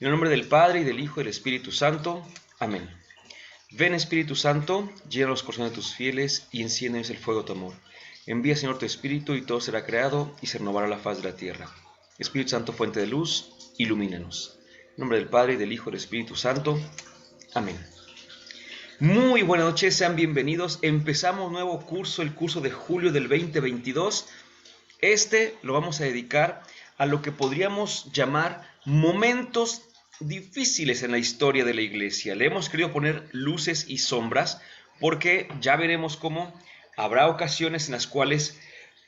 En el nombre del Padre, y del Hijo, y del Espíritu Santo. Amén. Ven, Espíritu Santo, llena los corazones de tus fieles y enciéndeles el fuego de tu amor. Envía, Señor, tu Espíritu, y todo será creado, y se renovará la faz de la tierra. Espíritu Santo, fuente de luz, ilumínanos. En nombre del Padre, y del Hijo, y del Espíritu Santo. Amén. Muy buenas noches, sean bienvenidos. Empezamos nuevo curso, el curso de julio del 2022. Este lo vamos a dedicar a lo que podríamos llamar momentos difíciles en la historia de la iglesia. Le hemos querido poner luces y sombras porque ya veremos cómo habrá ocasiones en las cuales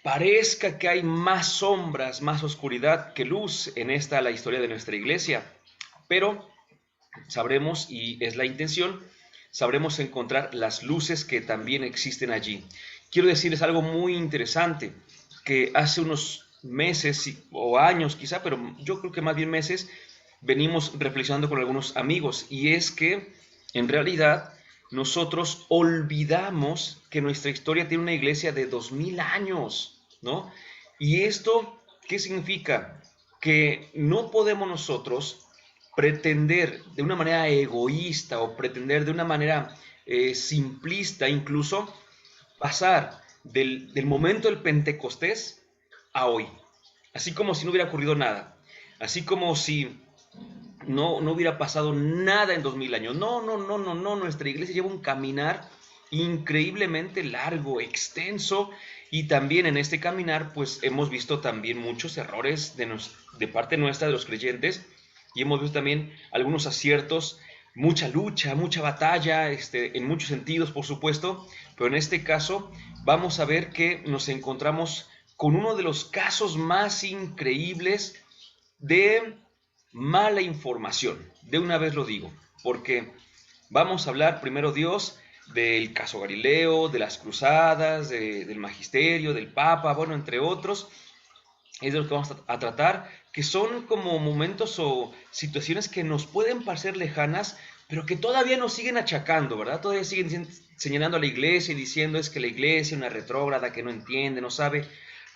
parezca que hay más sombras, más oscuridad que luz en la historia de nuestra iglesia. Pero sabremos, y es la intención, sabremos encontrar las luces que también existen allí. Quiero decirles algo muy interesante, que hace unos meses o años quizá, pero yo creo que más bien meses, venimos reflexionando con algunos amigos, y es que en realidad nosotros olvidamos que nuestra historia tiene una iglesia de 2000 años, ¿no? Y esto, ¿qué significa? Que no podemos nosotros pretender de una manera egoísta o pretender de una manera simplista incluso pasar del momento del Pentecostés a hoy, así como si no hubiera ocurrido nada, así como si no hubiera pasado nada en 2000 años. No, no, no, no, no, nuestra iglesia lleva un caminar increíblemente largo, extenso, y también en este caminar pues hemos visto también muchos errores de parte nuestra, de los creyentes, y hemos visto también algunos aciertos, mucha lucha, mucha batalla, en muchos sentidos, por supuesto, pero en este caso vamos a ver que nos encontramos con uno de los casos más increíbles de mala información. De una vez lo digo, porque vamos a hablar primero, Dios, del caso Galileo, de las cruzadas, del magisterio, del Papa, bueno, entre otros. Es de lo que vamos a tratar, que son como momentos o situaciones que nos pueden parecer lejanas, pero que todavía nos siguen achacando, ¿verdad? Todavía siguen señalando a la iglesia y diciendo es que la iglesia es una retrógrada que no entiende, no sabe.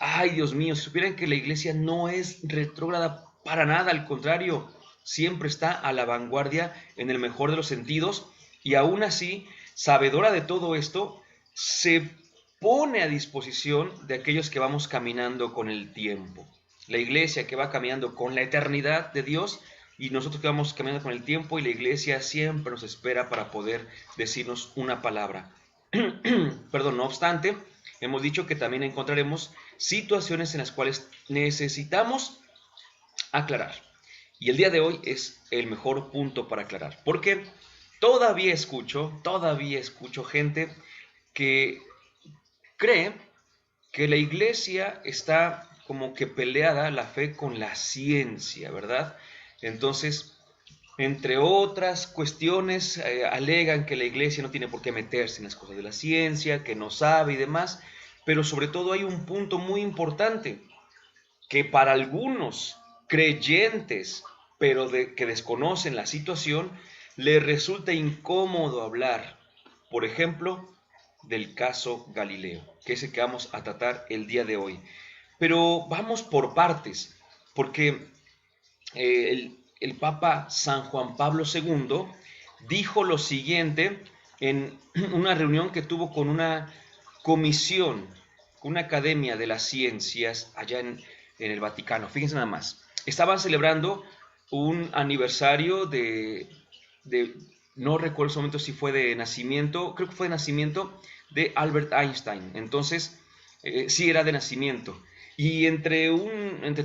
Ay, Dios mío, si supieran que la iglesia no es retrógrada para nada, al contrario, siempre está a la vanguardia en el mejor de los sentidos, y aún así, sabedora de todo esto, se pone a disposición de aquellos que vamos caminando con el tiempo. La iglesia que va caminando con la eternidad de Dios, y nosotros que vamos caminando con el tiempo, y la iglesia siempre nos espera para poder decirnos una palabra. Perdón, no obstante, hemos dicho que también encontraremos situaciones en las cuales necesitamos aclarar. Y el día de hoy es el mejor punto para aclarar, porque todavía escucho gente que cree que la iglesia está como que peleada la fe con la ciencia, ¿verdad? Entonces, entre otras cuestiones, alegan que la iglesia no tiene por qué meterse en las cosas de la ciencia, que no sabe y demás, pero sobre todo hay un punto muy importante, que para algunos creyentes, pero que desconocen la situación, les resulta incómodo hablar, por ejemplo, del caso Galileo, que es el que vamos a tratar el día de hoy. Pero vamos por partes, porque el Papa San Juan Pablo II dijo lo siguiente en una reunión que tuvo con una comisión, una academia de las ciencias allá en el Vaticano. Fíjense nada más. Estaban celebrando un aniversario de, no recuerdo en ese momento si fue de nacimiento, creo que fue de nacimiento de Albert Einstein. Entonces, sí era de nacimiento. Y entre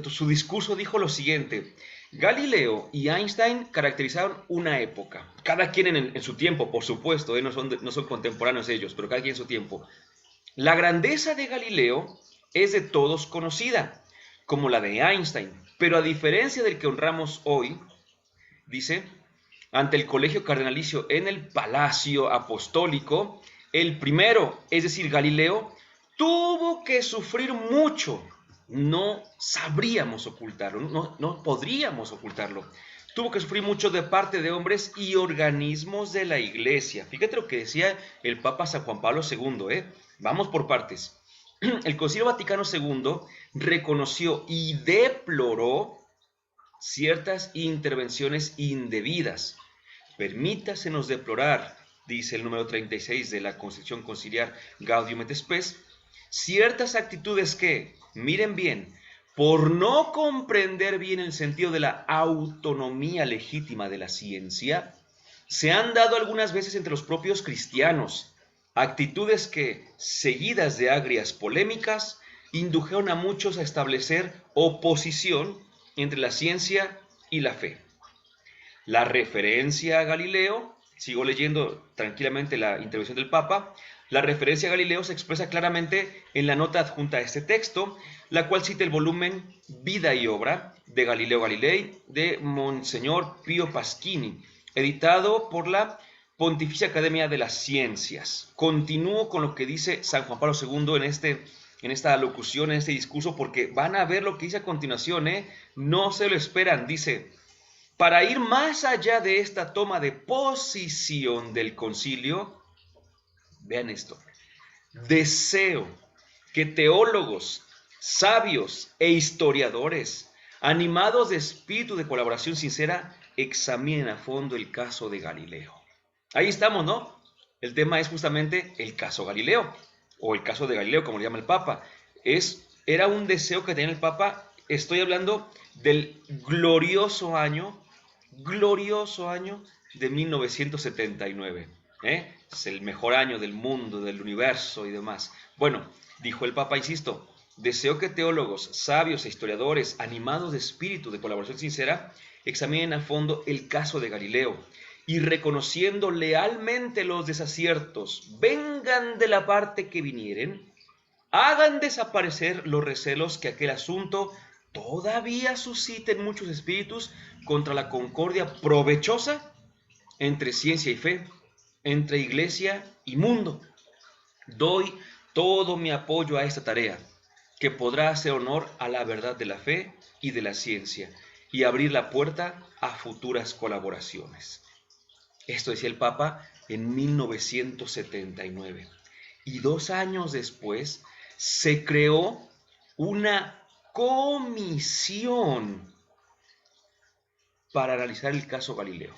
su discurso dijo lo siguiente: Galileo y Einstein caracterizaron una época, cada quien en su tiempo, por supuesto, no son contemporáneos ellos, pero cada quien en su tiempo. La grandeza de Galileo es de todos conocida, como la de Einstein, pero a diferencia del que honramos hoy, dice, ante el colegio cardenalicio en el palacio apostólico, el primero, es decir, Galileo, tuvo que sufrir mucho. No sabríamos ocultarlo, no podríamos ocultarlo. Tuvo que sufrir mucho de parte de hombres y organismos de la iglesia. Fíjate lo que decía el Papa San Juan Pablo II, ¿eh? Vamos por partes. El Concilio Vaticano II reconoció y deploró ciertas intervenciones indebidas. Permítasenos deplorar, dice el número 36 de la Constitución Conciliar Gaudium et Spes, ciertas actitudes que, miren bien, por no comprender bien el sentido de la autonomía legítima de la ciencia, se han dado algunas veces entre los propios cristianos, actitudes que, seguidas de agrias polémicas, indujeron a muchos a establecer oposición entre la ciencia y la fe. La referencia a Galileo, sigo leyendo tranquilamente la intervención del Papa, la referencia a Galileo se expresa claramente en la nota adjunta a este texto, la cual cita el volumen Vida y Obra de Galileo Galilei de Monseñor Pío Pasquini, editado por la Pontificia Academia de las Ciencias. Continúo con lo que dice San Juan Pablo II en esta alocución, en este discurso, porque van a ver lo que dice a continuación, no se lo esperan. Dice: para ir más allá de esta toma de posición del concilio, vean esto, deseo que teólogos, sabios e historiadores, animados de espíritu de colaboración sincera, examinen a fondo el caso de Galileo. Ahí estamos, ¿no? El tema es justamente el caso Galileo, o el caso de Galileo, como le llama el Papa. Era un deseo que tenía el Papa. Estoy hablando del glorioso año de 1979. Es el mejor año del mundo, del universo y demás. Bueno, dijo el Papa, insisto, deseo que teólogos, sabios e historiadores, animados de espíritu de colaboración sincera, examinen a fondo el caso de Galileo y, reconociendo lealmente los desaciertos, vengan de la parte que vinieren, hagan desaparecer los recelos que aquel asunto todavía suscita en muchos espíritus contra la concordia provechosa entre ciencia y fe, entre iglesia y mundo. Doy todo mi apoyo a esta tarea, que podrá hacer honor a la verdad de la fe y de la ciencia, y abrir la puerta a futuras colaboraciones. Esto decía el Papa en 1979. Y 2 años después se creó una comisión para analizar el caso Galileo.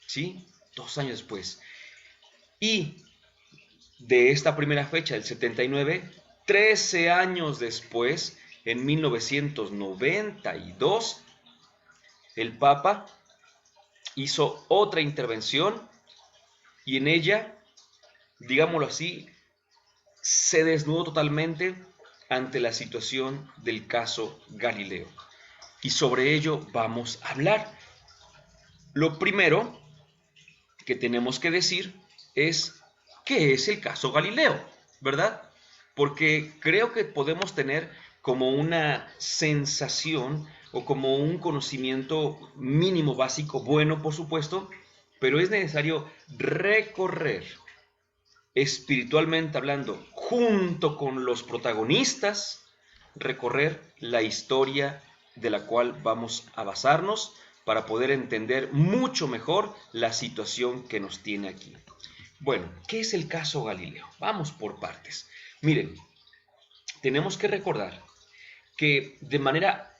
¿Sí? 2 años después. Y de esta primera fecha, del 79, 13 años después, en 1992, el Papa hizo otra intervención y en ella, digámoslo así, se desnudó totalmente ante la situación del caso Galileo. Y sobre ello vamos a hablar. Lo primero que tenemos que decir es qué es el caso Galileo, ¿verdad? Porque creo que podemos tener como una sensación o como un conocimiento mínimo básico, bueno, por supuesto, pero es necesario recorrer espiritualmente hablando, junto con los protagonistas, recorrer la historia de la cual vamos a basarnos para poder entender mucho mejor la situación que nos tiene aquí. Bueno, ¿qué es el caso Galileo? Vamos por partes. Miren, tenemos que recordar que de manera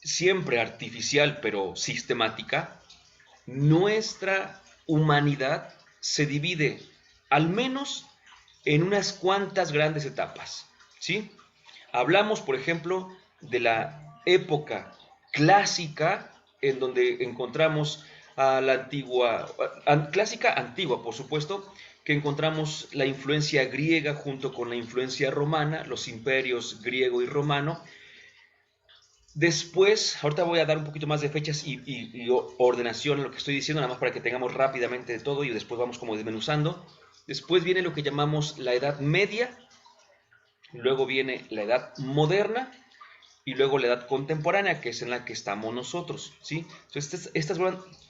siempre artificial pero sistemática, nuestra humanidad se divide al menos en unas cuantas grandes etapas, ¿sí? Hablamos, por ejemplo, de la época clásica, en donde encontramos a la clásica antigua, por supuesto, que encontramos la influencia griega junto con la influencia romana, los imperios griego y romano. Después, ahorita voy a dar un poquito más de fechas y ordenación en lo que estoy diciendo, nada más para que tengamos rápidamente de todo y después vamos como desmenuzando. Después viene lo que llamamos la Edad Media, luego viene la Edad Moderna y luego la Edad Contemporánea, que es en la que estamos nosotros, ¿sí? Entonces, estas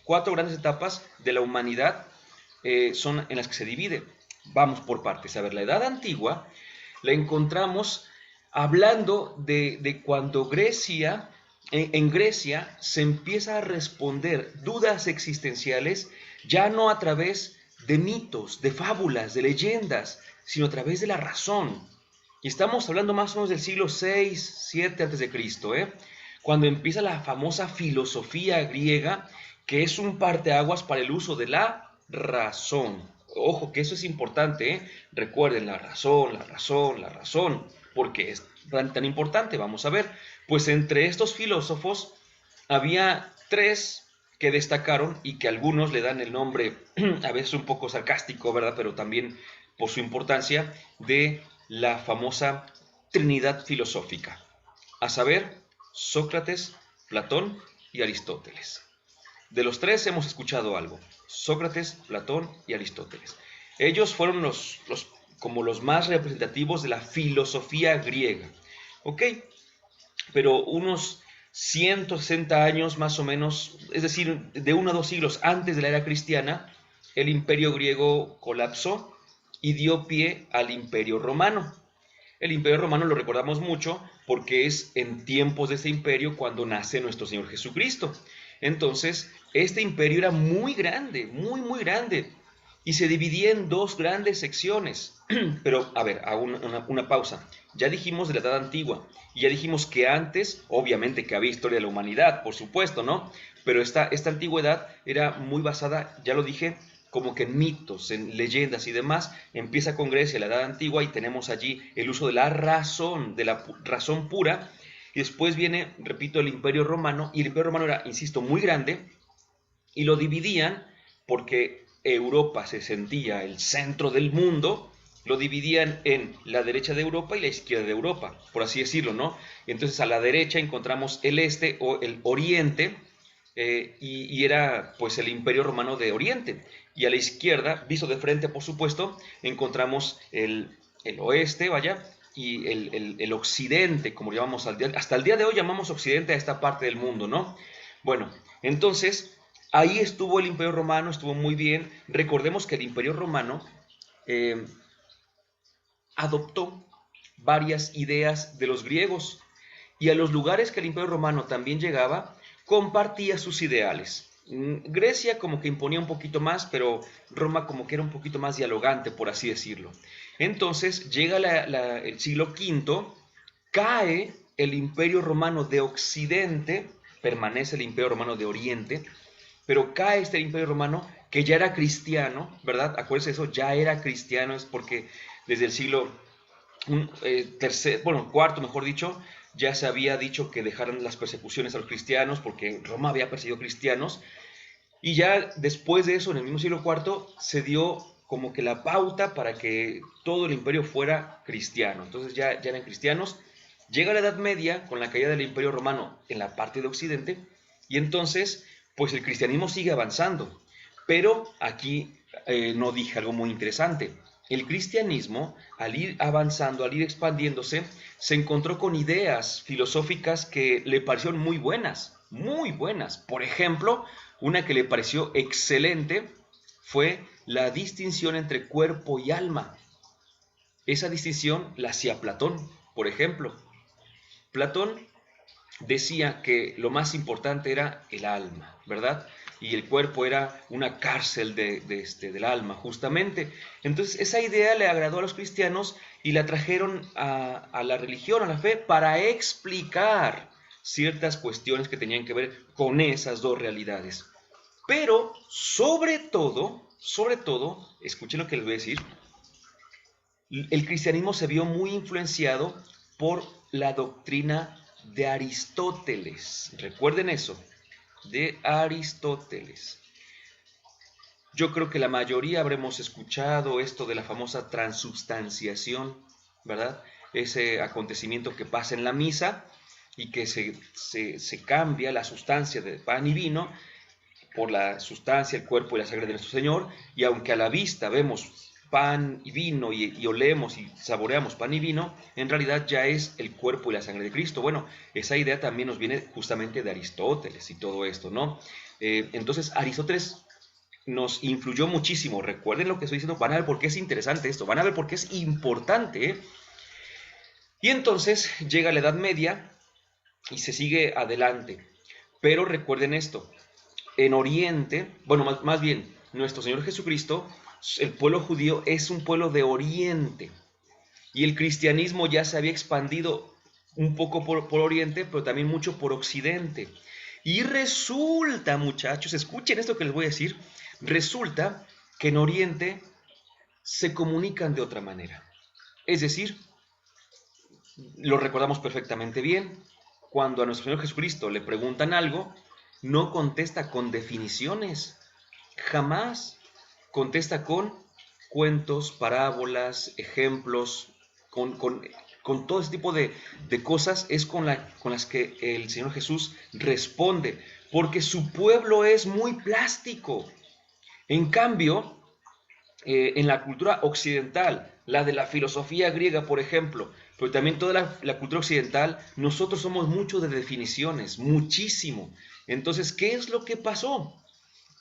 4 grandes etapas de la humanidad son en las que se divide. Vamos por partes. A ver, la Edad Antigua la encontramos hablando de cuando Grecia, en Grecia se empieza a responder dudas existenciales ya no a través de mitos, de fábulas, de leyendas, sino a través de la razón. Y estamos hablando más o menos del siglo 6, 7 a.C., cuando empieza la famosa filosofía griega, que es un parteaguas para el uso de la razón. Ojo, que eso es importante, ¿eh? Recuerden, la razón, la razón, la razón, porque es tan importante. Vamos a ver, pues entre estos filósofos había tres que destacaron y que algunos le dan el nombre, a veces un poco sarcástico, ¿verdad? Pero también por su importancia, de la famosa Trinidad filosófica, a saber, Sócrates, Platón y Aristóteles. De los tres hemos escuchado algo: Sócrates, Platón y Aristóteles. Ellos fueron como los más representativos de la filosofía griega. ¿Ok? Pero unos 160 años más o menos, es decir, de 1 a 2 siglos antes de la era cristiana, el imperio griego colapsó y dio pie al imperio romano. El imperio romano lo recordamos mucho porque es en tiempos de este imperio cuando nace nuestro Señor Jesucristo. Entonces, este imperio era muy grande, muy, muy grande, y se dividía en dos grandes secciones. Pero, a ver, hago una pausa. Ya dijimos de la Edad Antigua, y ya dijimos que antes, obviamente que había historia de la humanidad, por supuesto, ¿no? Pero esta antigüedad era muy basada, ya lo dije, como que en mitos, en leyendas y demás. Empieza con Grecia, la Edad Antigua, y tenemos allí el uso de la razón pura. Y después viene, repito, el Imperio Romano, y el Imperio Romano era, insisto, muy grande, y lo dividían porque Europa se sentía el centro del mundo. Lo dividían en la derecha de Europa y la izquierda de Europa, por así decirlo, ¿no? Entonces a la derecha encontramos el este o el oriente, y era pues el Imperio Romano de Oriente. Y a la izquierda, visto de frente por supuesto, encontramos el oeste, vaya, y el occidente, como llamamos hasta el día de hoy llamamos occidente a esta parte del mundo, ¿no? Bueno, entonces ahí estuvo el Imperio Romano, estuvo muy bien. Recordemos que el Imperio Romano eh, adoptó varias ideas de los griegos, y a los lugares que el Imperio Romano también llegaba, compartía sus ideales. Grecia como que imponía un poquito más, pero Roma como que era un poquito más dialogante, por así decirlo. Entonces llega el siglo V, cae el Imperio Romano de Occidente, permanece el Imperio Romano de Oriente, pero cae este Imperio Romano que ya era cristiano, ¿verdad? Acuérdense de eso, ya era cristiano, es porque desde el siglo cuarto, mejor dicho, ya se había dicho que dejaran las persecuciones a los cristianos porque Roma había perseguido cristianos. Y ya después de eso, en el mismo siglo IV, se dio como que la pauta para que todo el imperio fuera cristiano. Entonces ya eran cristianos. Llega la Edad Media con la caída del Imperio Romano en la parte de Occidente, y entonces pues el cristianismo sigue avanzando. Pero aquí no dije algo muy interesante. El cristianismo, al ir avanzando, al ir expandiéndose, se encontró con ideas filosóficas que le parecieron muy buenas, muy buenas. Por ejemplo, una que le pareció excelente fue la distinción entre cuerpo y alma. Esa distinción la hacía Platón, por ejemplo. Platón decía que lo más importante era el alma, ¿verdad? Y el cuerpo era una cárcel del alma, justamente. Entonces, esa idea le agradó a los cristianos y la trajeron a la religión, a la fe, para explicar ciertas cuestiones que tenían que ver con esas dos realidades. Pero, sobre todo, escuchen lo que les voy a decir, el cristianismo se vio muy influenciado por la doctrina de Aristóteles. Recuerden eso, de Aristóteles. Yo creo que la mayoría habremos escuchado esto de la famosa transubstanciación, ¿verdad? Ese acontecimiento que pasa en la misa y que se cambia la sustancia de pan y vino por la sustancia, el cuerpo y la sangre de nuestro Señor, y aunque a la vista vemos pan y vino y olemos y saboreamos pan y vino, en realidad ya es el cuerpo y la sangre de Cristo. Bueno, esa idea también nos viene justamente de Aristóteles y todo esto, ¿no? Entonces Aristóteles nos influyó muchísimo. Recuerden lo que estoy diciendo, van a ver por qué es interesante esto, van a ver por qué es importante, ¿eh? Y entonces llega la Edad Media y se sigue adelante. Pero recuerden esto, en Oriente, bueno, más bien, nuestro Señor Jesucristo, el pueblo judío es un pueblo de Oriente, y el cristianismo ya se había expandido un poco por Oriente, pero también mucho por Occidente. Y resulta, muchachos, escuchen esto que les voy a decir, resulta que en Oriente se comunican de otra manera. Es decir, lo recordamos perfectamente bien, cuando a nuestro Señor Jesucristo le preguntan algo, no contesta con definiciones, jamás contesta con cuentos, parábolas, ejemplos, con todo ese tipo de cosas es con las que el Señor Jesús responde, porque su pueblo es muy plástico. En cambio, en la cultura occidental, la de la filosofía griega, por ejemplo, pero también toda la cultura occidental, nosotros somos mucho de definiciones, muchísimo. Entonces, ¿qué es lo que pasó?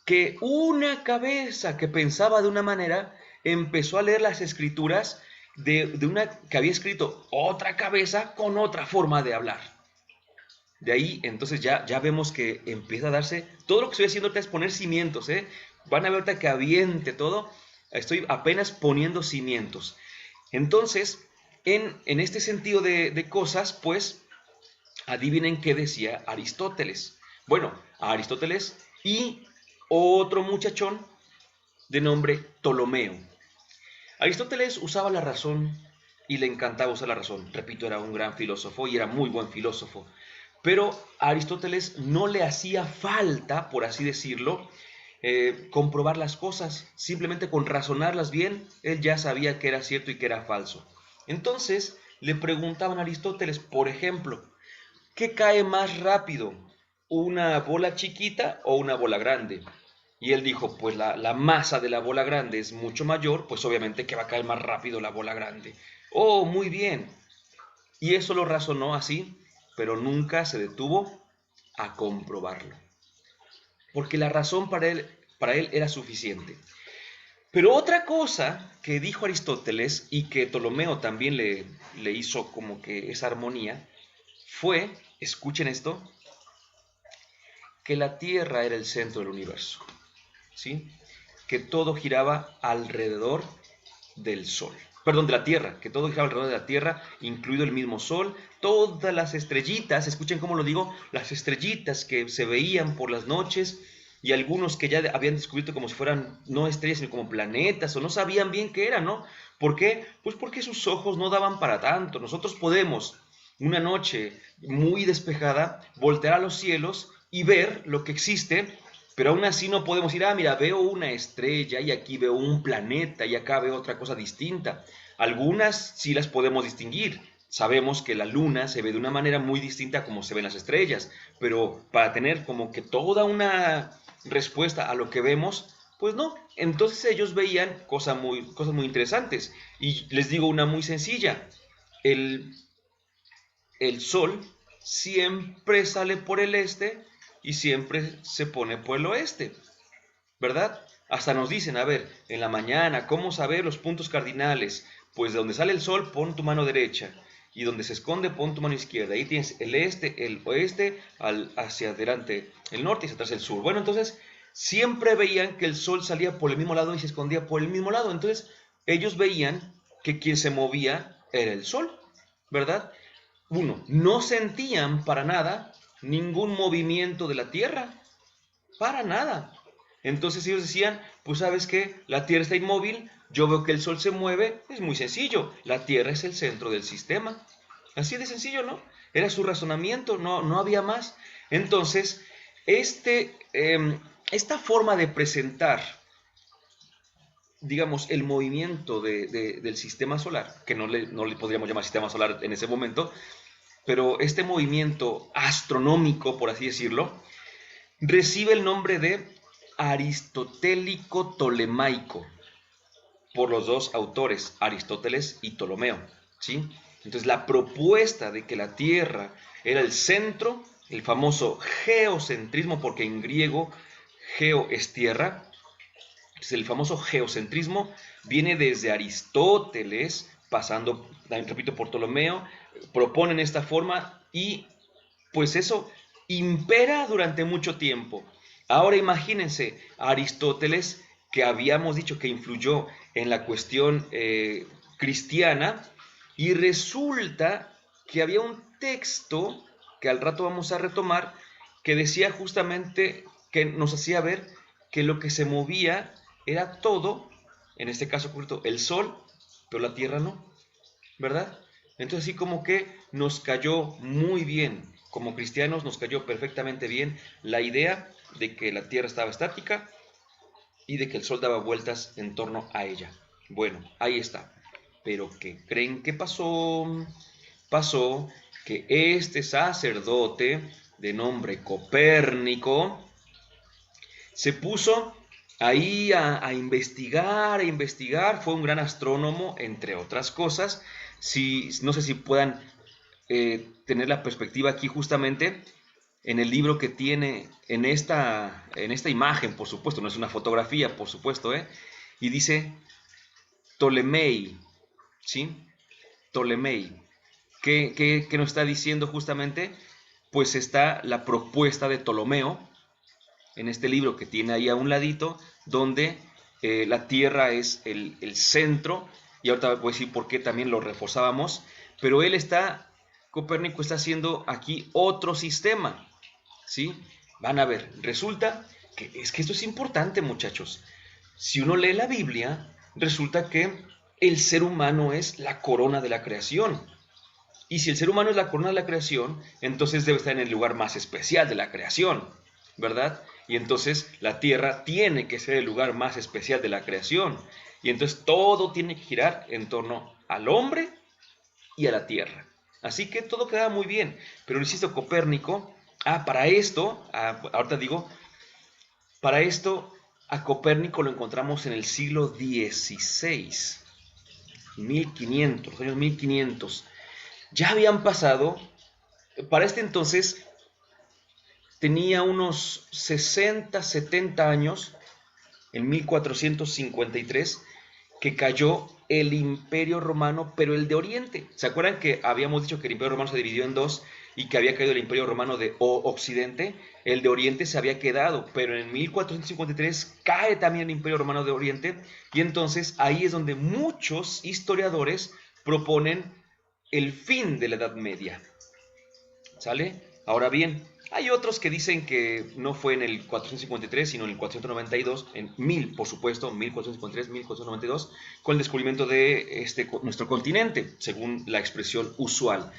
Que una cabeza que pensaba de una manera empezó a leer las escrituras de una que había escrito otra cabeza con otra forma de hablar. De ahí, entonces ya vemos que empieza a darse, todo lo que estoy haciendo ahorita es poner cimientos, ¿eh? Van a ver ahorita que aviente todo, estoy apenas poniendo cimientos. Entonces, en este sentido de cosas, pues, adivinen qué decía Aristóteles. Bueno, a Aristóteles y otro muchachón de nombre Ptolomeo. Aristóteles usaba la razón y le encantaba usar la razón. Repito, era un gran filósofo y era muy buen filósofo. Pero a Aristóteles no le hacía falta, por así decirlo, comprobar las cosas. Simplemente con razonarlas bien, él ya sabía que era cierto y que era falso. Entonces le preguntaban a Aristóteles, por ejemplo, ¿qué cae más rápido? ¿Una bola chiquita o una bola grande? Y él dijo, pues la masa de la bola grande es mucho mayor, pues obviamente que va a caer más rápido la bola grande. Oh, muy bien. Y eso lo razonó así, pero nunca se detuvo a comprobarlo. Porque la razón para él era suficiente. Pero otra cosa que dijo Aristóteles y que Ptolomeo también le hizo como que esa armonía, fue, escuchen esto, que la Tierra era el centro del universo, ¿sí? Que todo giraba alrededor del Sol. Perdón, de la Tierra, que todo giraba alrededor de la Tierra, incluido el mismo Sol, todas las estrellitas, escuchen cómo lo digo, las estrellitas que se veían por las noches y algunos que ya habían descubierto como si fueran no estrellas, sino como planetas, o no sabían bien qué eran, ¿no? ¿Por qué? Pues porque sus ojos no daban para tanto. Nosotros podemos, una noche muy despejada, voltear a los cielos y ver lo que existe, pero aún así no podemos ir, mira, veo una estrella y aquí veo un planeta y acá veo otra cosa distinta. Algunas sí las podemos distinguir. Sabemos que la luna se ve de una manera muy distinta a como se ven las estrellas, pero para tener como que toda una respuesta a lo que vemos, pues no. Entonces ellos veían cosas muy interesantes. Y les digo una muy sencilla. El, el sol siempre sale por el este y siempre se pone por el oeste, ¿verdad? Hasta nos dicen, a ver, en la mañana, ¿cómo saber los puntos cardinales? Pues de donde sale el sol, pon tu mano derecha. Y donde se esconde, pon tu mano izquierda. Ahí tienes el este, el oeste, hacia adelante el norte y hacia atrás el sur. Bueno, entonces, siempre veían que el sol salía por el mismo lado y se escondía por el mismo lado. Entonces, ellos veían que quien se movía era el sol, ¿verdad? Uno, no sentían para nada ningún movimiento de la Tierra, para nada. Entonces ellos decían, pues sabes qué, la Tierra está inmóvil, yo veo que el Sol se mueve, es muy sencillo, la Tierra es el centro del sistema. Así de sencillo, ¿no? Era su razonamiento, no había más. Entonces, esta forma de presentar, digamos, el movimiento del sistema solar, que no le podríamos llamar sistema solar en ese momento, pero este movimiento astronómico, por así decirlo, recibe el nombre de aristotélico-tolemaico por los dos autores, Aristóteles y Ptolomeo, ¿sí? Entonces la propuesta de que la Tierra era el centro, el famoso geocentrismo, porque en griego geo es tierra, entonces el famoso geocentrismo viene desde Aristóteles, pasando, repito, por Ptolomeo, proponen esta forma y pues eso impera durante mucho tiempo. Ahora imagínense a Aristóteles, que habíamos dicho que influyó en la cuestión cristiana, y resulta que había un texto que al rato vamos a retomar, que decía justamente, que nos hacía ver que lo que se movía era todo, en este caso concreto, el sol, pero la tierra no, ¿verdad? Entonces así como que nos cayó muy bien, como cristianos nos cayó perfectamente bien la idea de que la tierra estaba estática y de que el sol daba vueltas en torno a ella. Bueno, ahí está. Pero ¿qué creen que pasó? Pasó que este sacerdote de nombre Copérnico se puso ahí a investigar, fue un gran astrónomo, entre otras cosas. Si, no sé si puedan tener la perspectiva aquí justamente en el libro que tiene en esta imagen, por supuesto, no es una fotografía, por supuesto, y dice Ptolomei, ¿sí? Ptolomei. ¿Qué nos está diciendo justamente? Pues está la propuesta de Ptolomeo en este libro que tiene ahí a un ladito, donde la Tierra es el centro, y ahorita voy a decir por qué también lo reforzábamos, pero Copérnico está haciendo aquí otro sistema, ¿sí? Van a ver, resulta que esto es importante, muchachos. Si uno lee la Biblia, resulta que el ser humano es la corona de la creación. Y si el ser humano es la corona de la creación, entonces debe estar en el lugar más especial de la creación, ¿verdad? Y entonces la tierra tiene que ser el lugar más especial de la creación. Y entonces todo tiene que girar en torno al hombre y a la tierra. Así que todo queda muy bien. Pero insisto, Copérnico, para esto, ahorita digo, para esto a Copérnico lo encontramos en el siglo XVI, 1500, los años 1500. Ya habían pasado, para este entonces tenía unos 60, 70 años, en 1453, que cayó el Imperio Romano, pero el de Oriente. ¿Se acuerdan que habíamos dicho que el Imperio Romano se dividió en dos y que había caído el Imperio Romano de Occidente? El de Oriente se había quedado, pero en 1453 cae también el Imperio Romano de Oriente, y entonces ahí es donde muchos historiadores proponen el fin de la Edad Media. ¿Sale? Ahora bien, hay otros que dicen que no fue en el 453, sino en el 492, en 1000, por supuesto, 1453, 1492, con el descubrimiento de nuestro continente, según la expresión usual.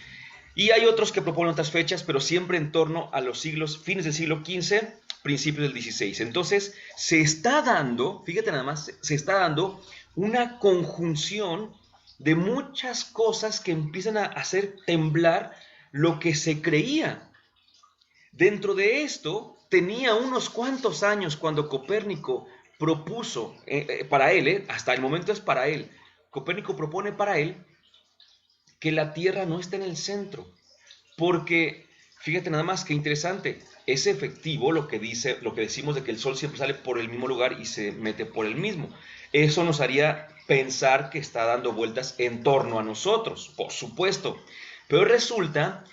Y hay otros que proponen otras fechas, pero siempre en torno a los siglos, fines del siglo XV, principios del XVI. Entonces, se está dando, fíjate nada más, se está dando una conjunción de muchas cosas que empiezan a hacer temblar lo que se creía. Dentro de esto, tenía unos cuantos años cuando Copérnico propuso, para él, hasta el momento es para él, Copérnico propone para él que la Tierra no está en el centro, porque fíjate nada más que interesante, es efectivo lo que decimos de que el Sol siempre sale por el mismo lugar y se mete por el mismo. Eso nos haría pensar que está dando vueltas en torno a nosotros, por supuesto. Pero resulta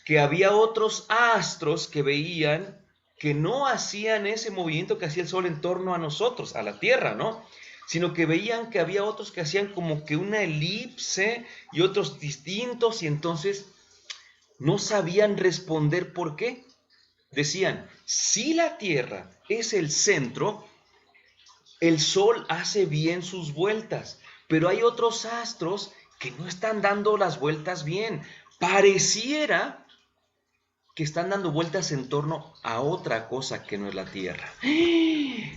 que había otros astros que veían que no hacían ese movimiento que hacía el Sol en torno a nosotros, a la Tierra, ¿no? Sino que veían que había otros que hacían como que una elipse y otros distintos, y entonces no sabían responder por qué. Decían, si la Tierra es el centro, el Sol hace bien sus vueltas, pero hay otros astros que no están dando las vueltas bien. Pareciera que están dando vueltas en torno a otra cosa que no es la Tierra.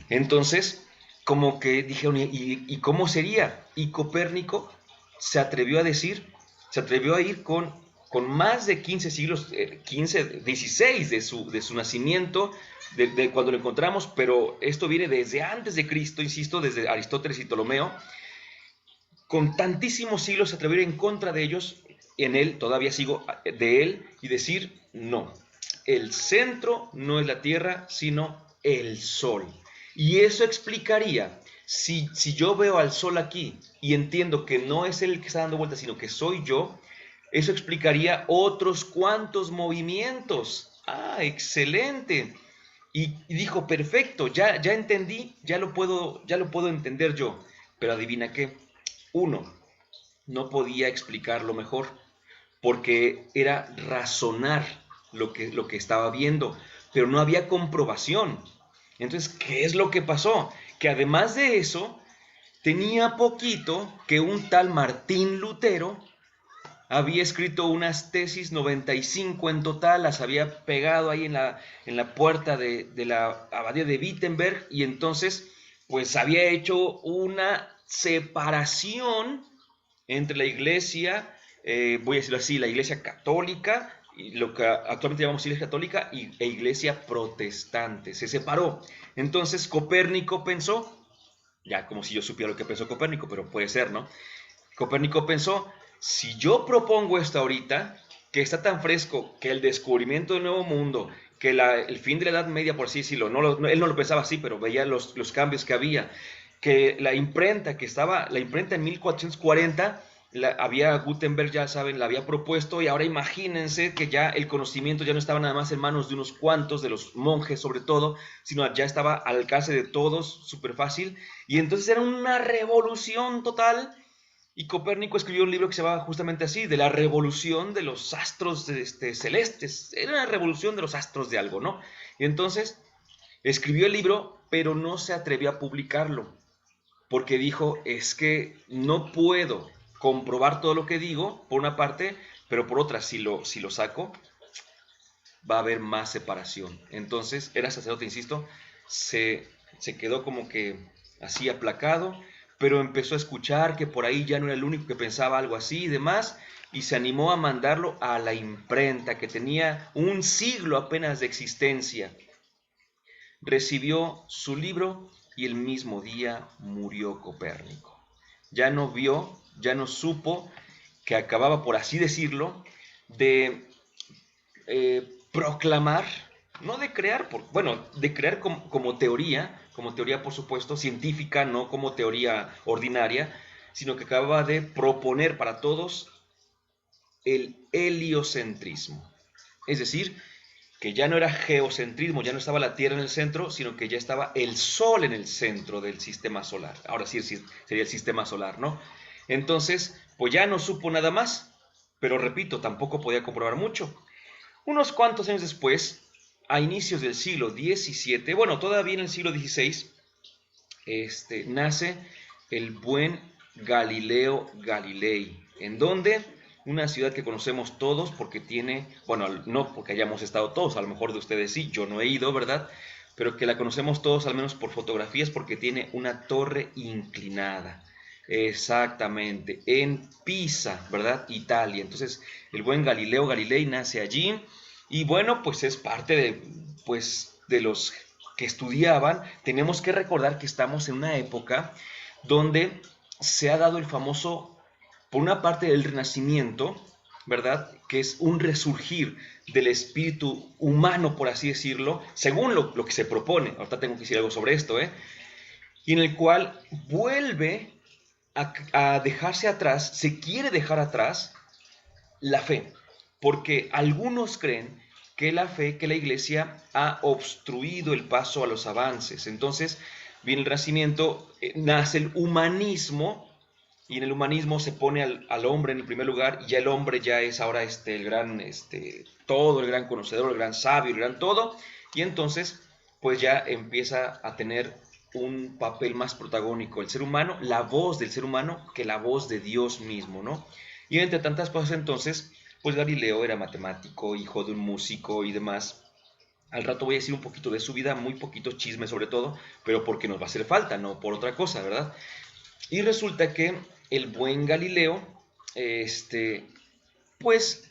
Entonces, como que dijeron, ¿y cómo sería? Y Copérnico se atrevió a ir con más de 15 siglos, 15, 16 de su nacimiento, de cuando lo encontramos, pero esto viene desde antes de Cristo, insisto, desde Aristóteles y Ptolomeo. Con tantísimos siglos se atrevió en contra de ellos, en él, todavía sigo de él, y decir, no, el centro no es la Tierra, sino el Sol. Y eso explicaría, si yo veo al Sol aquí y entiendo que no es él el que está dando vueltas, sino que soy yo, eso explicaría otros cuantos movimientos. Excelente. Y dijo, perfecto, ya entendí, ya lo puedo entender yo. Pero adivina qué, uno, no podía explicarlo mejor. porque era razonar lo que estaba viendo, pero no había comprobación. Entonces, ¿qué es lo que pasó? Que además de eso, tenía poquito que un tal Martín Lutero había escrito unas tesis 95 en total, las había pegado ahí en la puerta de la abadía de Wittenberg, y entonces pues había hecho una separación entre la iglesia, voy a decirlo así, la iglesia católica, y lo que actualmente llamamos iglesia católica, e iglesia protestante. Se separó. Entonces Copérnico pensó, ya como si yo supiera lo que pensó Copérnico, pero puede ser, ¿no? Copérnico pensó, si yo propongo esto ahorita, que está tan fresco, que el descubrimiento del nuevo mundo, que el fin de la Edad Media, por así decirlo, él no lo pensaba así, pero veía los cambios que había, que la imprenta en 1440, había Gutenberg, ya saben, la había propuesto, y ahora imagínense que ya el conocimiento ya no estaba nada más en manos de unos cuantos, de los monjes sobre todo, sino ya estaba al alcance de todos, súper fácil, y entonces era una revolución total. Y Copérnico escribió un libro que se llamaba justamente así, de la revolución de los astros celestes. Era una revolución de los astros de algo, ¿no? Y entonces escribió el libro, pero no se atrevió a publicarlo, porque dijo, es que no puedo comprobar todo lo que digo, por una parte, pero por otra, si lo saco, va a haber más separación. Entonces, era sacerdote, insisto, se quedó como que así aplacado, pero empezó a escuchar que por ahí ya no era el único que pensaba algo así y demás, y se animó a mandarlo a la imprenta, que tenía un siglo apenas de existencia. Recibió su libro y el mismo día murió Copérnico. Ya no vio, ya no supo que acababa, por así decirlo, de proclamar, no de crear, bueno, de crear como teoría por supuesto, científica, no como teoría ordinaria, sino que acababa de proponer para todos el heliocentrismo. Es decir, que ya no era geocentrismo, ya no estaba la Tierra en el centro, sino que ya estaba el Sol en el centro del sistema solar. Ahora sí sería el sistema solar, ¿no? Entonces, pues ya no supo nada más, pero repito, tampoco podía comprobar mucho. Unos cuantos años después, a inicios del siglo XVII, bueno, todavía en el siglo XVI, nace el buen Galileo Galilei, en donde una ciudad que conocemos todos porque tiene, bueno, no porque hayamos estado todos, a lo mejor de ustedes sí, yo no he ido, ¿verdad? Pero que la conocemos todos al menos por fotografías porque tiene una torre inclinada. Exactamente, en Pisa, ¿verdad? Italia. Entonces, el buen Galileo Galilei nace allí y bueno, pues es parte de los que estudiaban. Tenemos que recordar que estamos en una época donde se ha dado el famoso, por una parte, el Renacimiento, ¿verdad? Que es un resurgir del espíritu humano, por así decirlo, según lo que se propone. Ahorita tengo que decir algo sobre esto, ¿eh? Y en el cual vuelve a dejarse atrás, se quiere dejar atrás la fe, porque algunos creen que la fe, que la iglesia ha obstruido el paso a los avances. Entonces viene el Renacimiento, nace el humanismo, y en el humanismo se pone al hombre en el primer lugar, y ya el hombre ya es ahora el gran, todo, el gran conocedor, el gran sabio, el gran todo, y entonces pues ya empieza a tener un papel más protagónico el ser humano, la voz del ser humano, que la voz de Dios mismo, ¿no? Y entre tantas cosas entonces, pues Galileo era matemático, hijo de un músico y demás. Al rato voy a decir un poquito de su vida, muy poquito chisme sobre todo, pero porque nos va a hacer falta, no por otra cosa, ¿verdad? Y resulta que el buen Galileo, pues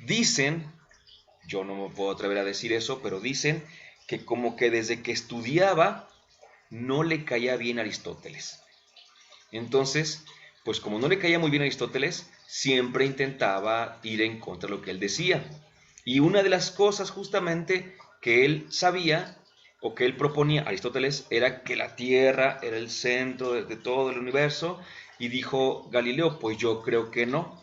dicen, yo no me puedo atrever a decir eso, pero dicen que como que desde que estudiaba no le caía bien Aristóteles. Entonces, pues como no le caía muy bien Aristóteles, siempre intentaba ir en contra de lo que él decía. Y una de las cosas justamente que él sabía o que él proponía a Aristóteles era que la Tierra era el centro de todo el universo, y dijo Galileo, pues yo creo que no.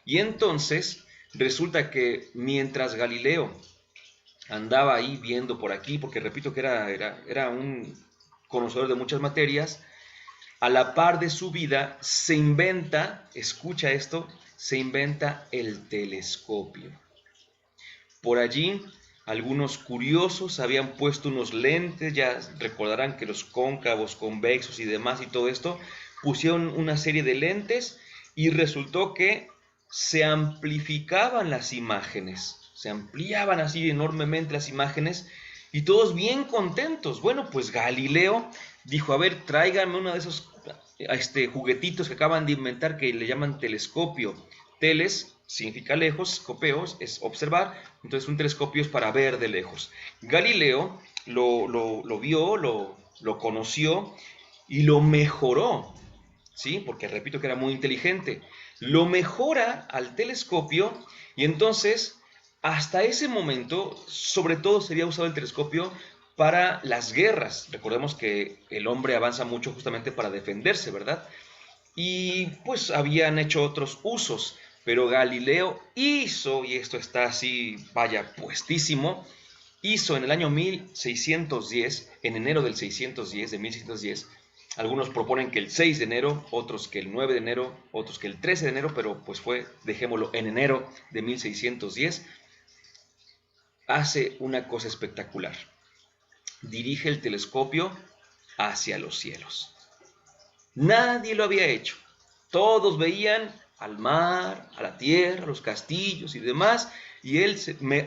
Y entonces resulta que mientras Galileo andaba ahí viendo por aquí, porque repito que era un conocedor de muchas materias, a la par de su vida se inventa, escucha esto, se inventa el telescopio. Por allí, algunos curiosos habían puesto unos lentes, ya recordarán que los cóncavos, convexos y demás y todo esto, pusieron una serie de lentes y resultó que se amplificaban las imágenes, se ampliaban así enormemente las imágenes y todos bien contentos. Bueno, pues Galileo dijo, a ver, tráiganme uno de esos juguetitos que acaban de inventar que le llaman telescopio. Teles significa lejos, scopeos es observar, entonces un telescopio es para ver de lejos. Galileo lo vio, lo conoció y lo mejoró, ¿sí? Porque repito que era muy inteligente. Lo mejora al telescopio y entonces hasta ese momento sobre todo se había usado el telescopio para las guerras. Recordemos que el hombre avanza mucho justamente para defenderse, ¿verdad? Y pues habían hecho otros usos, pero Galileo hizo, y esto está así, vaya, puestísimo, hizo en el año 1610, en enero del 610, de 1610, algunos proponen que el 6 de enero, otros que el 9 de enero, otros que el 13 de enero, pero pues fue, dejémoslo, en enero de 1610, hace una cosa espectacular. Dirige el telescopio hacia los cielos. Nadie lo había hecho. Todos veían al mar, a la tierra, a los castillos y demás, y él,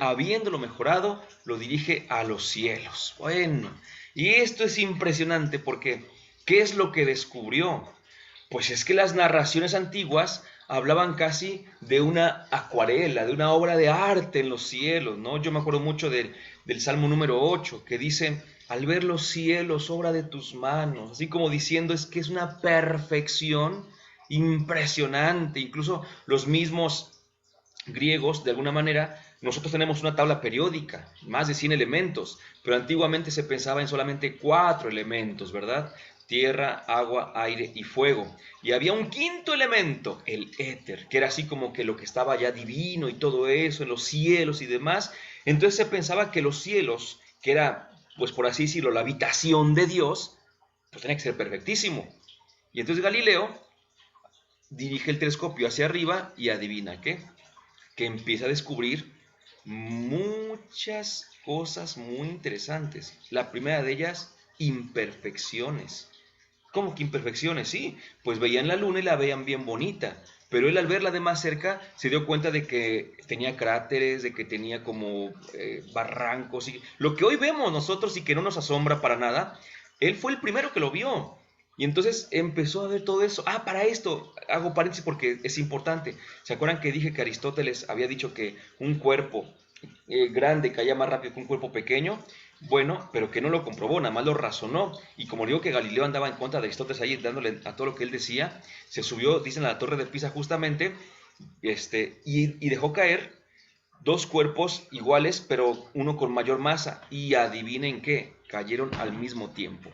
habiéndolo mejorado, lo dirige a los cielos. Bueno, y esto es impresionante porque, ¿qué es lo que descubrió? Pues es que las narraciones antiguas hablaban casi de una acuarela, de una obra de arte en los cielos, ¿no? Yo me acuerdo mucho del Salmo número 8, que dice, al ver los cielos, obra de tus manos, así como diciendo es que es una perfección impresionante. Incluso los mismos griegos, de alguna manera, nosotros tenemos una tabla periódica, más de 100 elementos, pero antiguamente se pensaba en solamente 4 elementos, ¿verdad? Tierra, agua, aire y fuego. Y había un quinto elemento, el éter, que era así como que lo que estaba ya divino y todo eso, en los cielos y demás. Entonces se pensaba que los cielos, que era, pues por así decirlo, la habitación de Dios, pues tenía que ser perfectísimo. Y entonces Galileo dirige el telescopio hacia arriba y adivina qué, que empieza a descubrir muchas cosas muy interesantes. La primera de ellas, imperfecciones. ¿Cómo que imperfecciones? Sí, pues veían la luna y la veían bien bonita, pero él al verla de más cerca se dio cuenta de que tenía cráteres, de que tenía como barrancos, y lo que hoy vemos nosotros y que no nos asombra para nada, él fue el primero que lo vio. Y entonces empezó a ver todo eso. Ah, para esto, hago paréntesis porque es importante. ¿Se acuerdan que dije que Aristóteles había dicho que un cuerpo grande caía más rápido que un cuerpo pequeño? Bueno, pero que no lo comprobó, nada más lo razonó. Y como digo que Galileo andaba en contra de Aristóteles ahí, dándole a todo lo que él decía, se subió, dicen, a la torre de Pisa justamente, y dejó caer 2 cuerpos iguales, pero uno con mayor masa. Y adivinen qué, cayeron al mismo tiempo.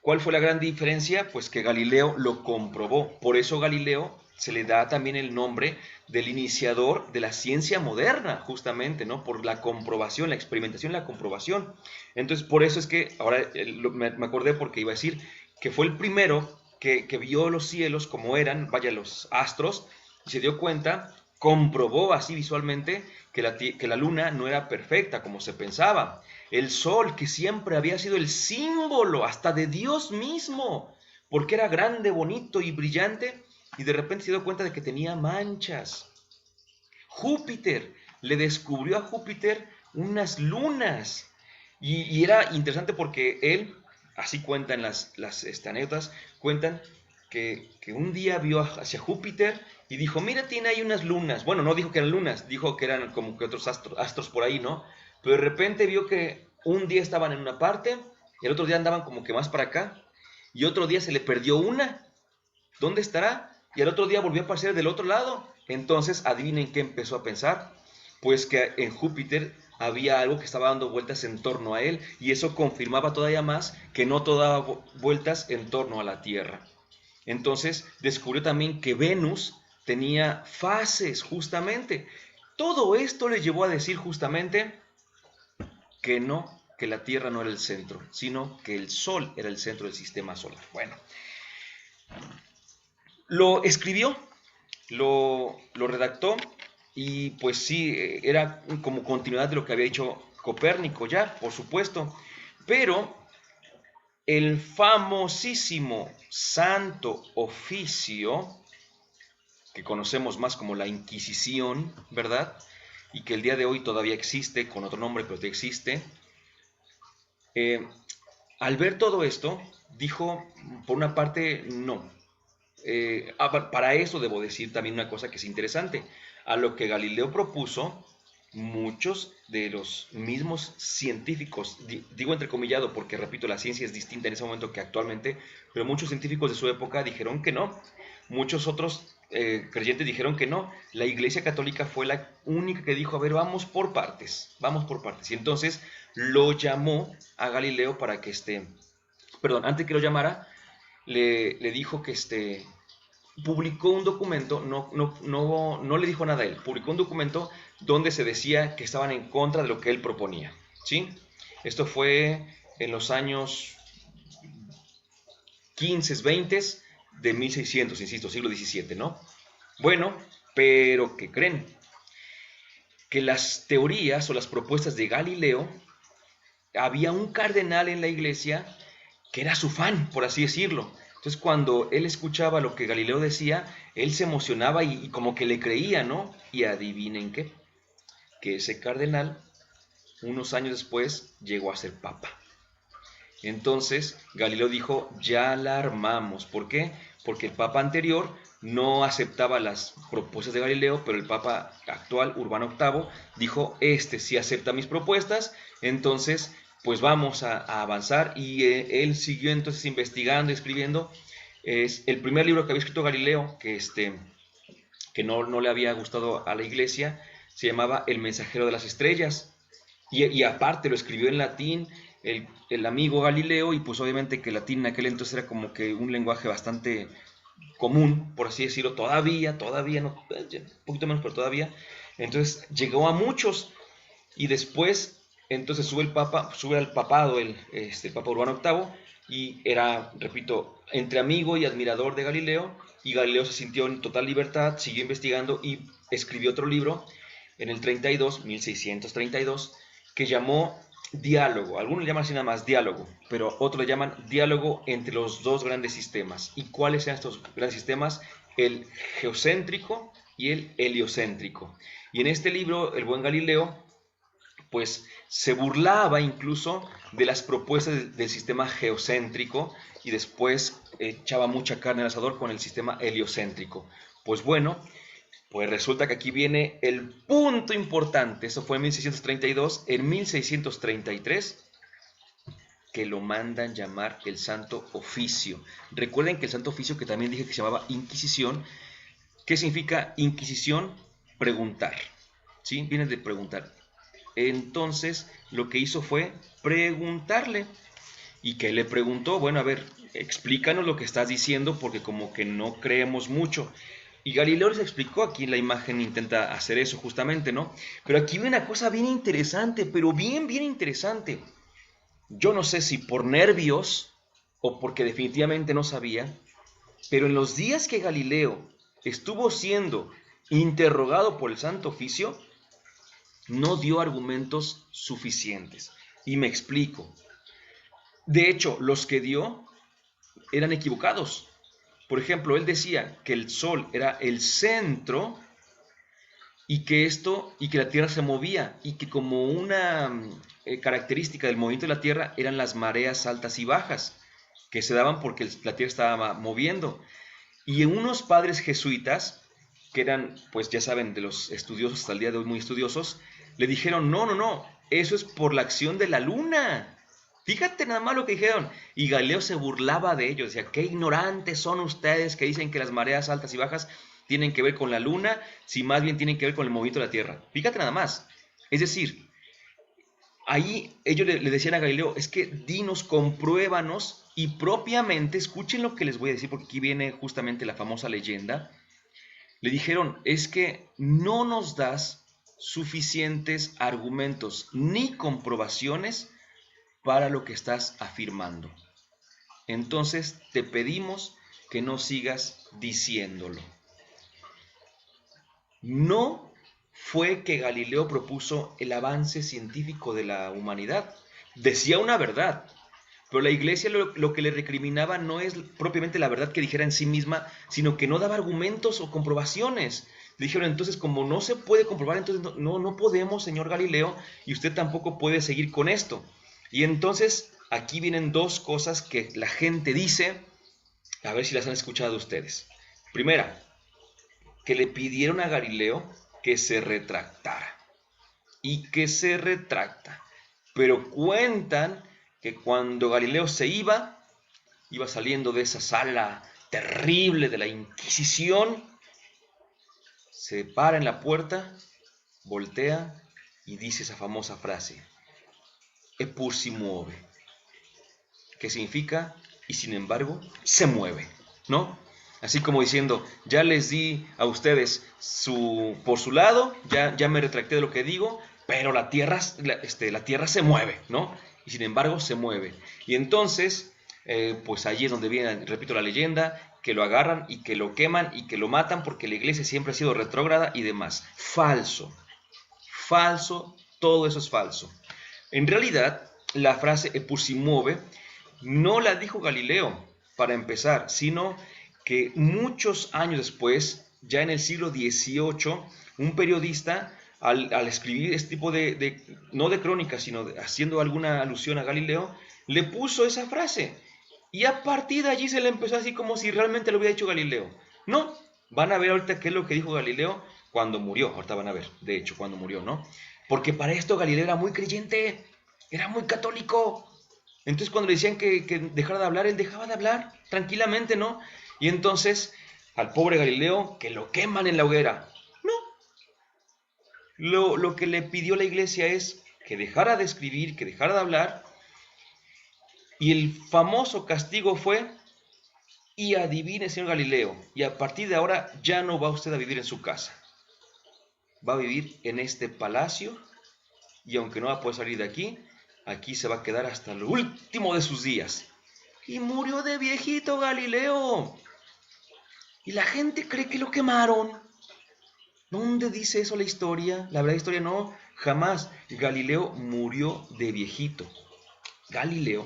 ¿Cuál fue la gran diferencia? Pues que Galileo lo comprobó. Por eso Galileo se le da también el nombre del iniciador de la ciencia moderna, justamente, ¿no? Por la comprobación, la experimentación, la comprobación. Entonces, por eso es que, ahora me acordé porque iba a decir que fue el primero que vio los cielos como eran, vaya, los astros, y se dio cuenta, comprobó así visualmente que la luna no era perfecta como se pensaba. El sol, que siempre había sido el símbolo hasta de Dios mismo, porque era grande, bonito y brillante, y de repente se dio cuenta de que tenía manchas. Júpiter, le descubrió a Júpiter unas lunas, y era interesante porque él, así cuentan las anécdotas, cuentan que un día vio hacia Júpiter y dijo, mira, tiene ahí unas lunas. Bueno, no dijo que eran lunas, dijo que eran como que otros astros por ahí, ¿no? Pero de repente vio que un día estaban en una parte, el otro día andaban como que más para acá, y otro día se le perdió una. ¿Dónde estará? Y al otro día volvió a aparecer del otro lado. Entonces, adivinen qué empezó a pensar. Pues que en Júpiter había algo que estaba dando vueltas en torno a él, y eso confirmaba todavía más que no todo daba vueltas en torno a la Tierra. Entonces descubrió también que Venus tenía fases, justamente. Todo esto le llevó a decir justamente que no, que la Tierra no era el centro, sino que el Sol era el centro del sistema solar. Bueno, lo escribió lo redactó y pues sí, era como continuidad de lo que había dicho Copérnico ya, por supuesto. Pero el famosísimo Santo Oficio, que conocemos más como la Inquisición, ¿verdad? Y que el día de hoy todavía existe, con otro nombre, pero todavía existe. Eh, Al ver todo esto, dijo, por una parte, no. Para eso debo decir también una cosa que es interesante. A lo que Galileo propuso, muchos de los mismos científicos, digo entrecomillado porque repito, la ciencia es distinta en ese momento que actualmente, pero muchos científicos de su época dijeron que no. Muchos otros creyentes dijeron que no. La Iglesia Católica fue la única que dijo, a ver, vamos por partes, vamos por partes. Y entonces lo llamó a Galileo para que perdón, antes que lo llamara, le dijo que publicó un documento, no le dijo nada a él, publicó un documento donde se decía que estaban en contra de lo que él proponía, ¿sí? Esto fue en los años 15, 20 de 1600, insisto, siglo XVII, ¿no? Bueno, pero ¿qué creen? Que las teorías o las propuestas de Galileo, había un cardenal en la iglesia que era su fan, por así decirlo. Entonces cuando él escuchaba lo que Galileo decía, él se emocionaba y como que le creía, ¿no? Y adivinen qué, que ese cardenal, unos años después, llegó a ser papa. Entonces Galileo dijo, ya la armamos. ¿Por qué? Porque el papa anterior no aceptaba las propuestas de Galileo, pero el papa actual, Urbano VIII, dijo, sí acepta mis propuestas, entonces pues vamos a avanzar. Y él siguió entonces investigando, escribiendo. Es el primer libro que había escrito Galileo, que no le había gustado a la iglesia, se llamaba El mensajero de las estrellas. Y aparte lo escribió en latín el amigo Galileo, y pues obviamente que el latín en aquel entonces era como que un lenguaje bastante común, por así decirlo, todavía, no, un poquito menos, pero todavía. Entonces llegó a muchos, y después entonces sube al papado el Papa Urbano VIII, y era, repito, entre amigo y admirador de Galileo, y Galileo se sintió en total libertad, siguió investigando y escribió otro libro en el 32, 1632, que llamó Diálogo. Algunos le llaman así nada más Diálogo, pero otros le llaman Diálogo entre los dos grandes sistemas. ¿Y cuáles eran estos grandes sistemas? El geocéntrico y el heliocéntrico. Y en este libro, el buen Galileo pues se burlaba incluso de las propuestas del sistema geocéntrico, y después echaba mucha carne al asador con el sistema heliocéntrico. Pues bueno, pues resulta que aquí viene el punto importante. Eso fue en 1632. En 1633 que lo mandan llamar el Santo Oficio. Recuerden que el Santo Oficio, que también dije que se llamaba Inquisición, ¿qué significa Inquisición? Preguntar, ¿sí? Viene de preguntar. Entonces lo que hizo fue preguntarle. ¿Y qué le preguntó? Bueno, a ver, explícanos lo que estás diciendo, porque como que no creemos mucho. Y Galileo les explicó, aquí en la imagen intenta hacer eso justamente, ¿no? Pero aquí viene una cosa bien interesante, pero bien interesante. Yo no sé si por nervios o porque definitivamente no sabía, pero en los días que Galileo estuvo siendo interrogado por el Santo Oficio, no dio argumentos suficientes. Y me explico. De hecho, los que dio eran equivocados. Por ejemplo, él decía que el Sol era el centro, y que la Tierra se movía, y que como una característica del movimiento de la Tierra eran las mareas altas y bajas, que se daban porque la Tierra estaba moviendo. Y unos padres jesuitas, que eran, pues ya saben, de los estudiosos hasta el día de hoy, muy estudiosos, le dijeron, no, eso es por la acción de la luna. Fíjate nada más lo que dijeron. Y Galileo se burlaba de ellos, decía, qué ignorantes son ustedes que dicen que las mareas altas y bajas tienen que ver con la luna, si más bien tienen que ver con el movimiento de la Tierra. Fíjate nada más. Es decir, ahí ellos le decían a Galileo, es que dinos, compruébanos, y propiamente, escuchen lo que les voy a decir, porque aquí viene justamente la famosa leyenda. Le dijeron, es que no nos das suficientes argumentos ni comprobaciones para lo que estás afirmando. Entonces te pedimos que no sigas diciéndolo. No fue que Galileo propuso el avance científico de la humanidad. Decía una verdad, pero la iglesia lo que le recriminaba no es propiamente la verdad que dijera en sí misma, sino que no daba argumentos o comprobaciones. Le dijeron, entonces, como no se puede comprobar, entonces no podemos, señor Galileo, y usted tampoco puede seguir con esto. Y entonces aquí vienen dos cosas que la gente dice, a ver si las han escuchado ustedes. Primera, que le pidieron a Galileo que se retractara. Y que se retracta. Pero cuentan que cuando Galileo se iba saliendo de esa sala terrible de la Inquisición, se para en la puerta, voltea y dice esa famosa frase, Eppur si muove, que significa, y sin embargo, se mueve, ¿no? Así como diciendo, ya les di a ustedes por su lado, ya me retracté de lo que digo, pero la tierra se mueve, ¿no? Y sin embargo se mueve. Y entonces, pues allí es donde viene, repito la leyenda, que lo agarran y que lo queman y que lo matan porque la iglesia siempre ha sido retrógrada y demás. Falso, falso, todo eso es falso. En realidad, la frase Eppur si muove no la dijo Galileo, para empezar, sino que muchos años después, ya en el siglo XVIII, un periodista, al escribir este tipo no de crónicas, sino haciendo alguna alusión a Galileo, le puso esa frase. Y a partir de allí se le empezó así como si realmente lo hubiera dicho Galileo. No, van a ver ahorita qué es lo que dijo Galileo cuando murió. Ahorita van a ver, de hecho, cuando murió, ¿no? Porque para esto Galileo era muy creyente, era muy católico. Entonces cuando le decían que dejara de hablar, él dejaba de hablar tranquilamente, ¿no? Y entonces al pobre Galileo que lo queman en la hoguera. No, lo que le pidió la iglesia es que dejara de escribir, que dejara de hablar. Y el famoso castigo fue, y adivine, señor Galileo, y a partir de ahora ya no va usted a vivir en su casa. Va a vivir en este palacio y aunque no va a poder salir de aquí, aquí se va a quedar hasta lo último de sus días. Y murió de viejito Galileo. Y la gente cree que lo quemaron. ¿Dónde dice eso la historia? La verdad historia no, jamás. Galileo murió de viejito. Galileo,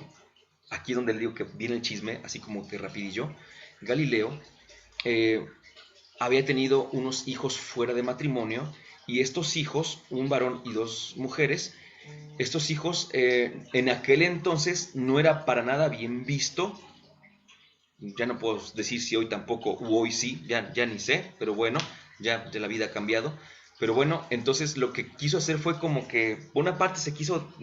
aquí es donde le digo que viene el chisme, así como que rapidillo. Galileo eh, había tenido unos hijos fuera de matrimonio y estos hijos, un varón y dos mujeres, estos hijos en aquel entonces no era para nada bien visto. Ya no puedo decir si hoy tampoco u hoy sí, ya ni sé, pero bueno, ya la vida ha cambiado. Pero bueno, entonces lo que quiso hacer fue como que, por una parte se quiso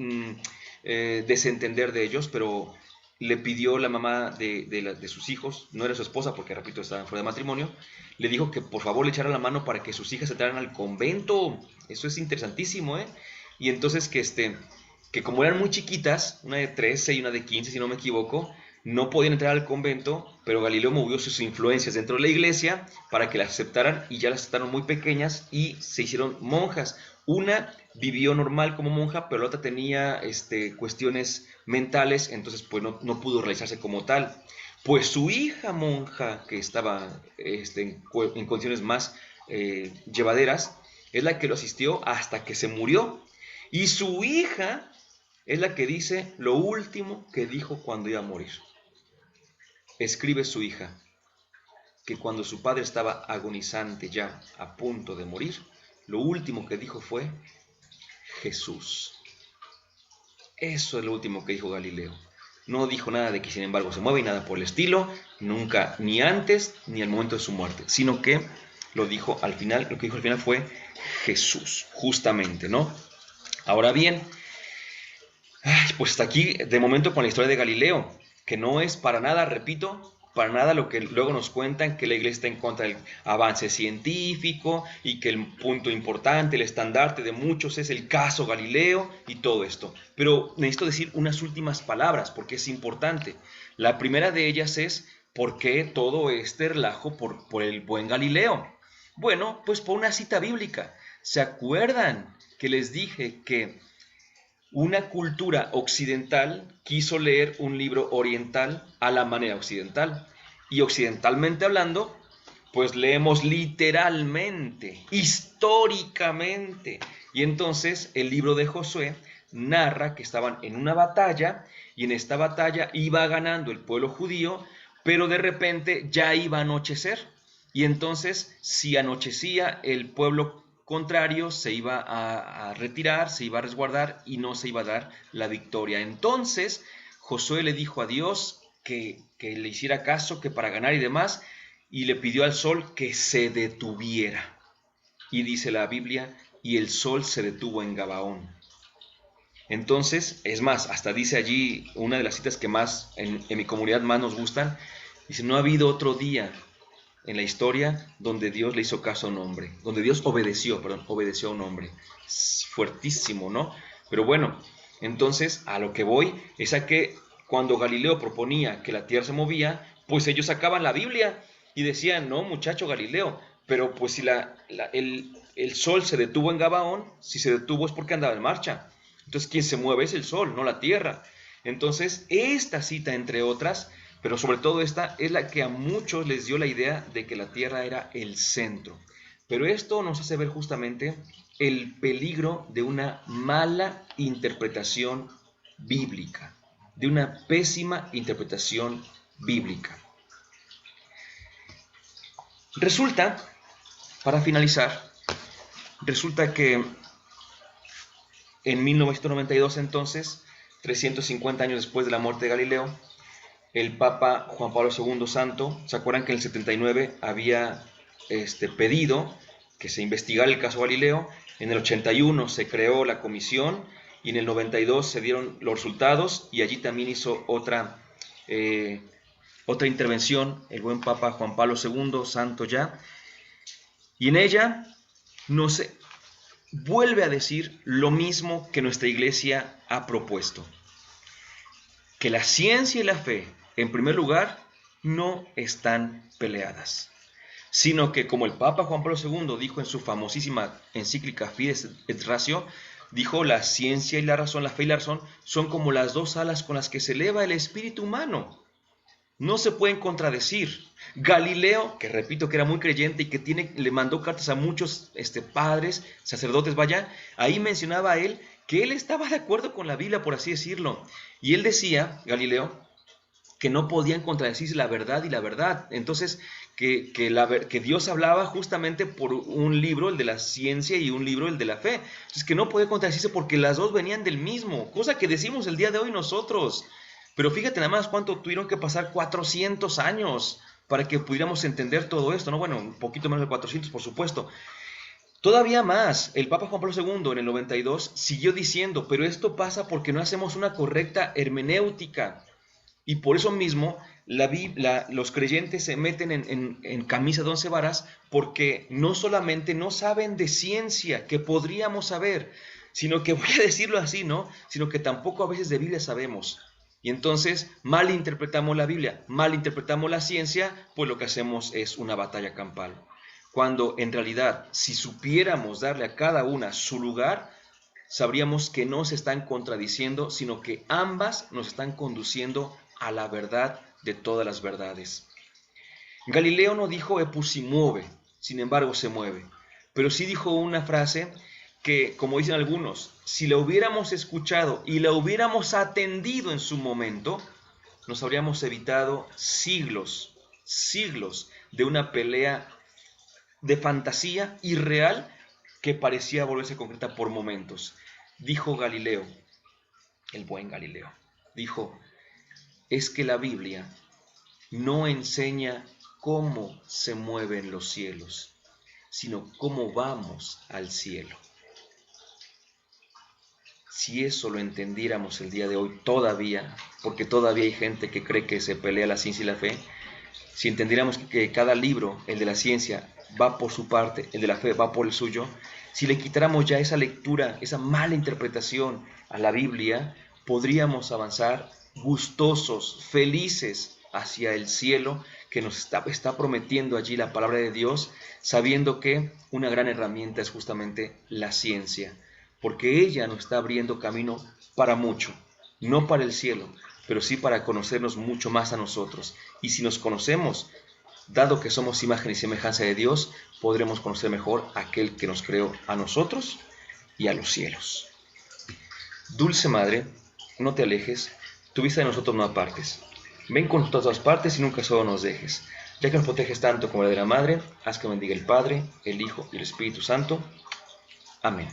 desentender de ellos, pero le pidió la mamá de sus hijos, no era su esposa porque, repito, estaban fuera de matrimonio, le dijo que por favor le echara la mano para que sus hijas entraran al convento. Eso es interesantísimo, ¿eh? Y entonces que como eran muy chiquitas, una de 13 y una de 15 si no me equivoco, no podían entrar al convento, pero Galileo movió sus influencias dentro de la iglesia para que las aceptaran y ya las aceptaron muy pequeñas y se hicieron monjas. Una vivió normal como monja, pero la otra tenía cuestiones mentales, entonces pues no pudo realizarse como tal. Pues su hija monja, que estaba en condiciones más llevaderas, es la que lo asistió hasta que se murió. Y su hija es la que dice lo último que dijo cuando iba a morir. Escribe su hija que cuando su padre estaba agonizante ya a punto de morir, lo último que dijo fue Jesús. Eso es lo último que dijo Galileo. No dijo nada de que sin embargo se mueve y nada por el estilo, nunca, ni antes ni al momento de su muerte, sino que lo dijo al final, lo que dijo al final fue Jesús, justamente, ¿no? Ahora bien, pues hasta aquí de momento con la historia de Galileo, que no es para nada, repito, para nada lo que luego nos cuentan, que la iglesia está en contra del avance científico y que el punto importante, el estandarte de muchos es el caso Galileo y todo esto. Pero necesito decir unas últimas palabras porque es importante. La primera de ellas es, ¿por qué todo este relajo por el buen Galileo? Bueno, pues por una cita bíblica. ¿Se acuerdan que les dije que una cultura occidental quiso leer un libro oriental a la manera occidental? Y occidentalmente hablando, Pues leemos literalmente, históricamente. Y entonces el libro de Josué narra que estaban en una batalla y en esta batalla iba ganando el pueblo judío, pero de repente ya iba a anochecer. Y entonces si anochecía el pueblo contrario se iba a retirar, se iba a resguardar y no se iba a dar la victoria. Entonces Josué le dijo a Dios que le hiciera caso, que para ganar y demás, y le pidió al sol que se detuviera. Y dice la Biblia, y el sol se detuvo en Gabaón. Entonces, es más, hasta dice allí una de las citas que más en mi comunidad más nos gustan, dice, no ha habido otro día en la historia donde Dios le hizo caso a un hombre, donde Dios obedeció a un hombre. Es fuertísimo, ¿no? Pero bueno, entonces a lo que voy es a que cuando Galileo proponía que la tierra se movía, pues ellos sacaban la Biblia y decían, no, muchacho Galileo, pero pues si el sol se detuvo en Gabaón, si se detuvo es porque andaba en marcha. Entonces quien se mueve es el sol, no la tierra. Entonces esta cita, entre otras, pero sobre todo esta, es la que a muchos les dio la idea de que la tierra era el centro. Pero esto nos hace ver justamente el peligro de una mala interpretación bíblica, de una pésima interpretación bíblica. Resulta, para finalizar, resulta que en 1992 entonces, 350 años después de la muerte de Galileo, el Papa Juan Pablo II Santo, ¿se acuerdan que en el 79 había pedido que se investigara el caso Galileo? En el 81 se creó la comisión y en el 92 se dieron los resultados y allí también hizo otra intervención el buen Papa Juan Pablo II Santo ya, y en ella nos vuelve a decir lo mismo que nuestra iglesia ha propuesto, que la ciencia y la fe, en primer lugar, no están peleadas, sino que como el Papa Juan Pablo II dijo en su famosísima encíclica Fides et Ratio, dijo, la ciencia y la razón, la fe y la razón, son como las dos alas con las que se eleva el espíritu humano. No se pueden contradecir. Galileo, que repito que era muy creyente y que le mandó cartas a muchos padres, sacerdotes, vaya, ahí mencionaba a él que él estaba de acuerdo con la Biblia, por así decirlo. Y él decía, Galileo, que no podían contradecirse la verdad y la verdad. Entonces, que Dios hablaba justamente por un libro, el de la ciencia, y un libro, el de la fe. Entonces, que no podía contradecirse porque las dos venían del mismo, cosa que decimos el día de hoy nosotros. Pero fíjate nada más cuánto tuvieron que pasar 400 años para que pudiéramos entender todo esto, ¿no? Bueno, un poquito menos de 400, por supuesto. Todavía más, el Papa Juan Pablo II en el 92 siguió diciendo, pero esto pasa porque no hacemos una correcta hermenéutica. Y por eso mismo los creyentes se meten en camisa de 11 varas porque no solamente no saben de ciencia, que podríamos saber, sino que, voy a decirlo así, ¿no? Sino que tampoco a veces de Biblia sabemos. Y entonces malinterpretamos la Biblia, malinterpretamos la ciencia, pues lo que hacemos es una batalla campal. Cuando en realidad, si supiéramos darle a cada una su lugar, sabríamos que no se están contradiciendo, sino que ambas nos están conduciendo a la verdad de todas las verdades. Galileo no dijo epus si mueve, sin embargo se mueve, pero sí dijo una frase que, como dicen algunos, si la hubiéramos escuchado y la hubiéramos atendido en su momento, nos habríamos evitado siglos de una pelea de fantasía irreal que parecía volverse concreta por momentos. Dijo Galileo, el buen Galileo, dijo, es que la Biblia no enseña cómo se mueven los cielos, sino cómo vamos al cielo. Si eso lo entendiéramos el día de hoy todavía, porque todavía hay gente que cree que se pelea la ciencia y la fe, si entendiéramos que cada libro, el de la ciencia, va por su parte, el de la fe va por el suyo, si le quitáramos ya esa lectura, esa mala interpretación a la Biblia, podríamos avanzar gustosos, felices hacia el cielo que nos está prometiendo allí la palabra de Dios, sabiendo que una gran herramienta es justamente la ciencia, porque ella nos está abriendo camino para mucho, no para el cielo, pero sí para conocernos mucho más a nosotros. Y si nos conocemos Dado que somos imagen y semejanza de Dios, podremos conocer mejor a aquel que nos creó a nosotros y a los cielos. Dulce Madre, no te alejes, tu vista de nosotros no apartes. Ven con nosotros a todas partes y nunca solo nos dejes. Ya que nos proteges tanto como la de la Madre, haz que bendiga el Padre, el Hijo y el Espíritu Santo. Amén.